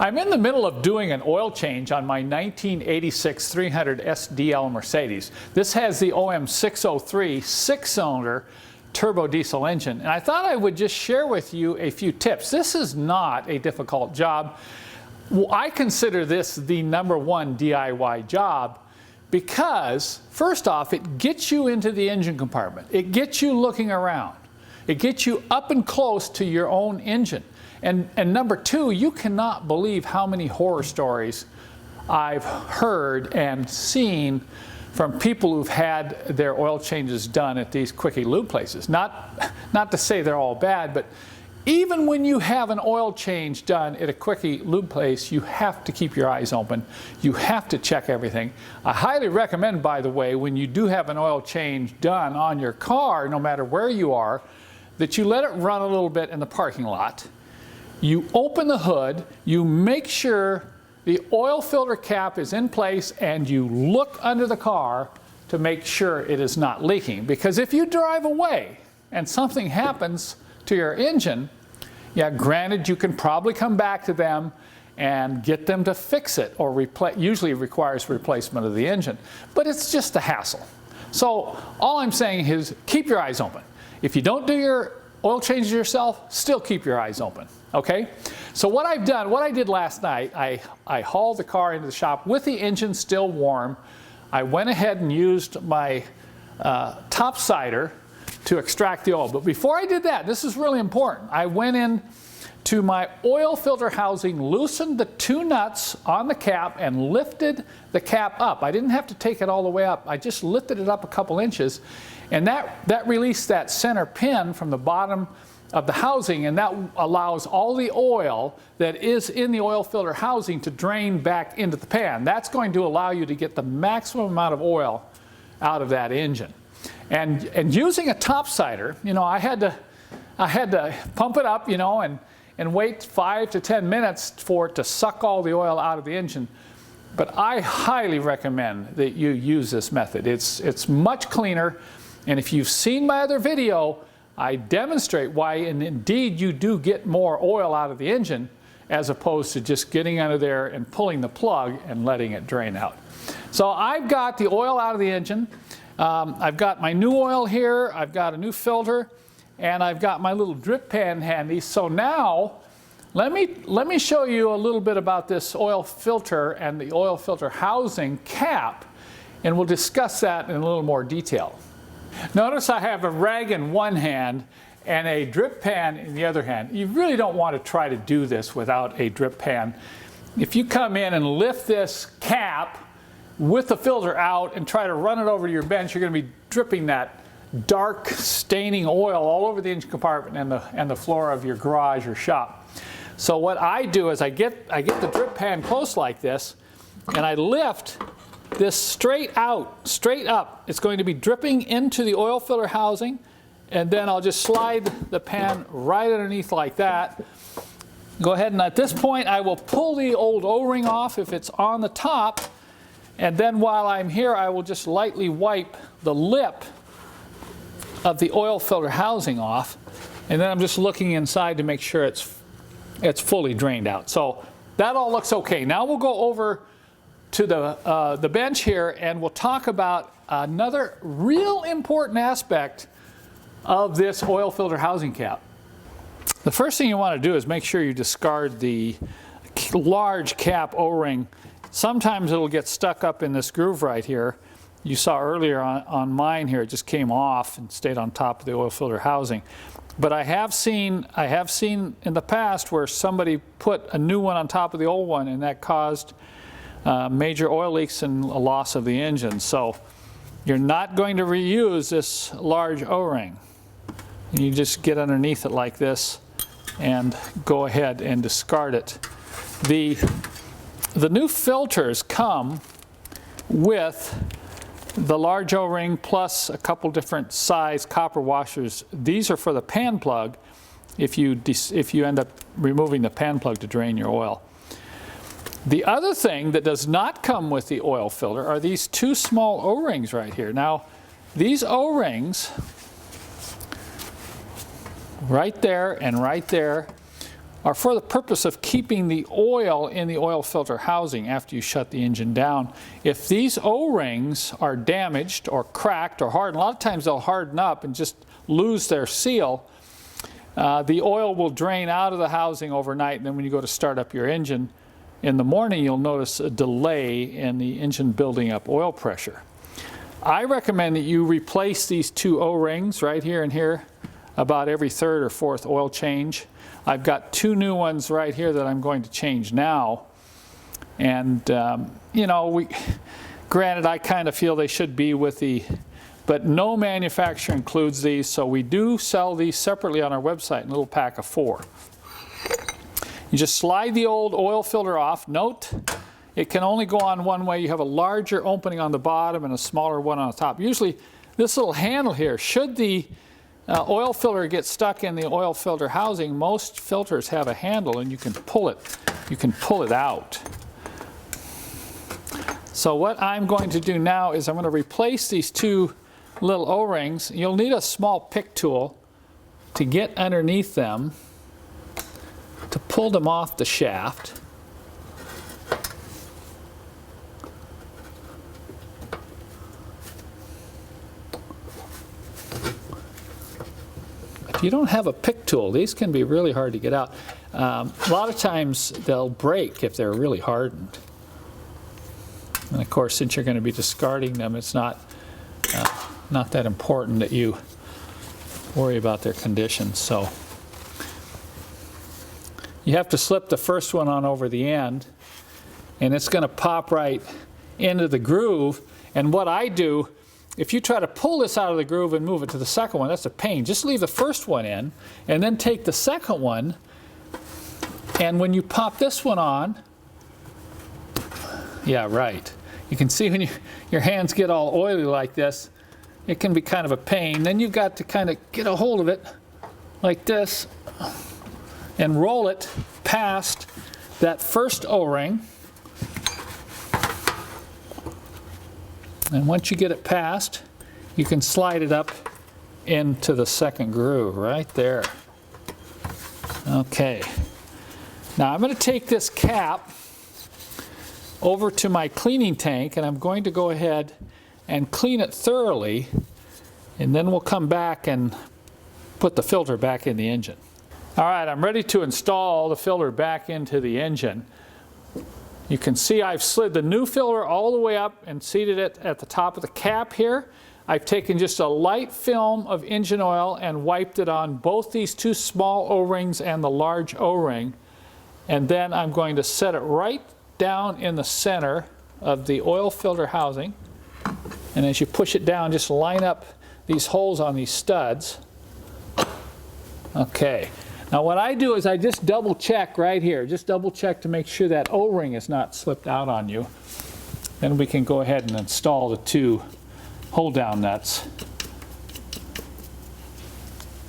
I'm in the middle of doing an oil change on my 1986 300 SDL Mercedes. This has the OM603 6-cylinder turbo diesel engine, and I thought I would just share with you a few tips. This is not a difficult job. Well, I consider this the #1 DIY job because, first off, it gets you into the engine compartment. It gets you looking around. It gets you up and close to your own engine. And number two, you cannot believe how many horror stories I've heard and seen from people who've had their oil changes done at these quickie lube places. Not to say they're all bad, but even when you have an oil change done at a quickie lube place, you have to keep your eyes open. You have to check everything. I highly recommend, by the way, when you do have an oil change done on your car, no matter where you are, that you let it run a little bit in the parking lot. You open the hood, you make sure the oil filter cap is in place, and you look under the car to make sure it is not leaking. Because if you drive away and something happens to your engine, yeah, granted, you can probably come back to them and get them to fix it, or usually it requires replacement of the engine. But it's just a hassle. So all I'm saying is keep your eyes open. If you don't do your oil changes yourself, still keep your eyes open, okay? So what I've done, what I did last night, I hauled the car into the shop with the engine still warm. I went ahead and used my topsider to extract the oil. But before I did that, this is really important, I went in to my oil filter housing, loosened the 2 nuts on the cap, and lifted the cap up. I didn't have to take it all the way up. I just lifted it up a couple inches, and that released that center pin from the bottom of the housing, and that allows all the oil that is in the oil filter housing to drain back into the pan. That's going to allow you to get the maximum amount of oil out of that engine. And using a topsider, you know, I had to pump it up, you know, and wait 5 to 10 minutes for it to suck all the oil out of the engine. But I highly recommend that you use this method. It's much cleaner, and if you've seen my other video, I demonstrate why, and indeed you do get more oil out of the engine as opposed to just getting under there and pulling the plug and letting it drain out. So I've got the oil out of the engine. I've got my new oil here, I've got a new filter, and I've got my little drip pan handy. So now, let me show you a little bit about this oil filter and the oil filter housing cap, and we'll discuss that in a little more detail. Notice I have a rag in one hand and a drip pan in the other hand. You really don't want to try to do this without a drip pan. If you come in and lift this cap with the filter out and try to run it over your bench, you're going to be dripping that dark staining oil all over the engine compartment and the floor of your garage or shop. So what I do is I get the drip pan close like this, and I lift this straight out, straight up. It's going to be dripping into the oil filter housing, and then I'll just slide the pan right underneath like that. Go ahead, and at this point I will pull the old O-ring off if it's on the top, and then while I'm here I will just lightly wipe the lip of the oil filter housing off, and then I'm just looking inside to make sure it's fully drained out. So that all looks okay. Now we'll go over to the bench here, and we'll talk about another real important aspect of this oil filter housing cap. The first thing you want to do is make sure you discard the large cap O-ring. Sometimes it'll get stuck up in this groove right here. You saw earlier on mine here, it just came off and stayed on top of the oil filter housing. But I have seen in the past where somebody put a new one on top of the old one, and that caused major oil leaks and a loss of the engine. So you're not going to reuse this large O-ring. You just get underneath it like this and go ahead and discard it. The new filters come with the large O-ring plus a couple different size copper washers. These are for the pan plug if you end up removing the pan plug to drain your oil. The other thing that does not come with the oil filter are these 2 small O-rings right here. Now, these O-rings, right there and right there, are for the purpose of keeping the oil in the oil filter housing after you shut the engine down. If these O-rings are damaged or cracked or hardened, a lot of times they'll harden up and just lose their seal. The oil will drain out of the housing overnight, and then when you go to start up your engine in the morning, you'll notice a delay in the engine building up oil pressure. I recommend that you replace these two O-rings right here and here about every third or fourth oil change. I've got two new ones right here that I'm going to change now. And, you know, granted, I kind of feel they should be with the, but no manufacturer includes these, so we do sell these separately on our website in a little pack of 4. You just slide the old oil filter off. Note, it can only go on one way. You have a larger opening on the bottom and a smaller one on the top. Usually, this little handle here, should the oil filter get stuck in the oil filter housing, most filters have a handle and you can pull it. You can pull it out. So what I'm going to do now is I'm going to replace these two little O-rings. You'll need a small pick tool to get underneath them to pull them off the shaft. If you don't have a pick tool, these can be really hard to get out. A lot of times they'll break if they're really hardened. And of course, since you're going to be discarding them, it's not that important that you worry about their condition. So you have to slip the first one on over the end, and it's going to pop right into the groove. And what I do, if you try to pull this out of the groove and move it to the second one, that's a pain. Just leave the first one in, and then take the second one, and when you pop this one on, yeah, right. You can see when your hands get all oily like this, it can be kind of a pain. Then you've got to kind of get a hold of it like this and roll it past that first O-ring. And once you get it past, you can slide it up into the second groove right there. Okay. Now I'm going to take this cap over to my cleaning tank, and I'm going to go ahead and clean it thoroughly, and then we'll come back and put the filter back in the engine. All right, I'm ready to install the filter back into the engine. You can see I've slid the new filter all the way up and seated it at the top of the cap here. I've taken just a light film of engine oil and wiped it on both these two small O-rings and the large O-ring. And then I'm going to set it right down in the center of the oil filter housing. And as you push it down, just line up these holes on these studs. Okay. Now what I do is I just double check right here. Just double check to make sure that O-ring is not slipped out on you. Then we can go ahead and install the two hold down nuts.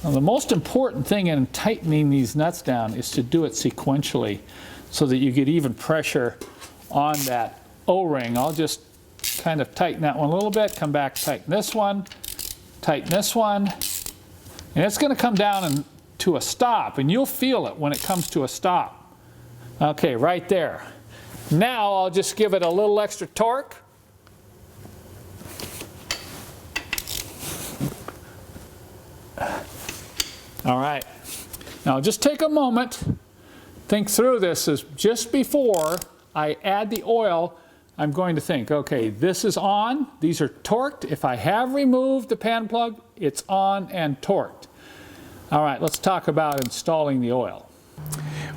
Now the most important thing in tightening these nuts down is to do it sequentially so that you get even pressure on that O-ring. I'll just kind of tighten that one a little bit, come back, tighten this one, and it's going to come down to a stop, and you'll feel it when it comes to a stop. Okay, right there. Now I'll just give it a little extra torque. All right. Now just take a moment, think through this. Is just before I add the oil, I'm going to think, okay, this is on, these are torqued. If I have removed the pan plug, it's on and torqued. All right, let's talk about installing the oil.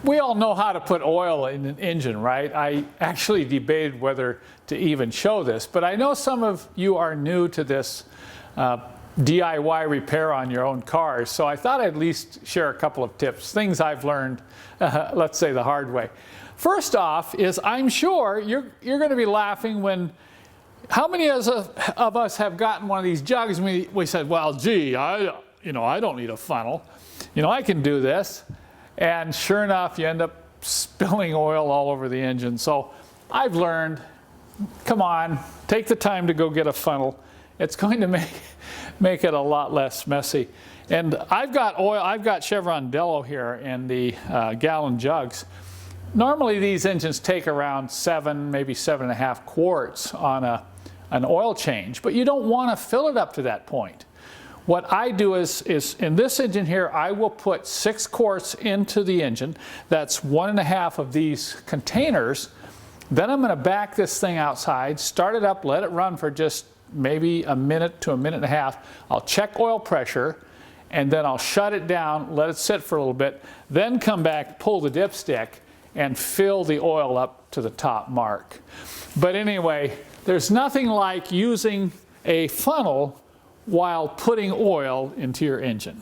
We all know how to put oil in an engine, right? I actually debated whether to even show this, but I know some of you are new to this DIY repair on your own cars, so I thought I'd at least share a couple of tips, things I've learned, let's say the hard way. First off is I'm sure you're going to be laughing when, how many of us have gotten one of these jugs and we said, well, gee, I don't need a funnel. I can do this. And sure enough, you end up spilling oil all over the engine. So I've learned, come on, take the time to go get a funnel. It's going to make it a lot less messy. And I've got oil, I've got Chevron Dello here in the gallon jugs. Normally these engines take around 7, maybe 7.5 quarts on an oil change, but you don't want to fill it up to that point. What I do is in this engine here, I will put 6 quarts into the engine. That's 1.5 of these containers. Then I'm going to back this thing outside, start it up, let it run for just maybe a minute to a minute and a half. I'll check oil pressure, and then I'll shut it down, let it sit for a little bit, then come back, pull the dipstick, and fill the oil up to the top mark. But anyway, there's nothing like using a funnel while putting oil into your engine.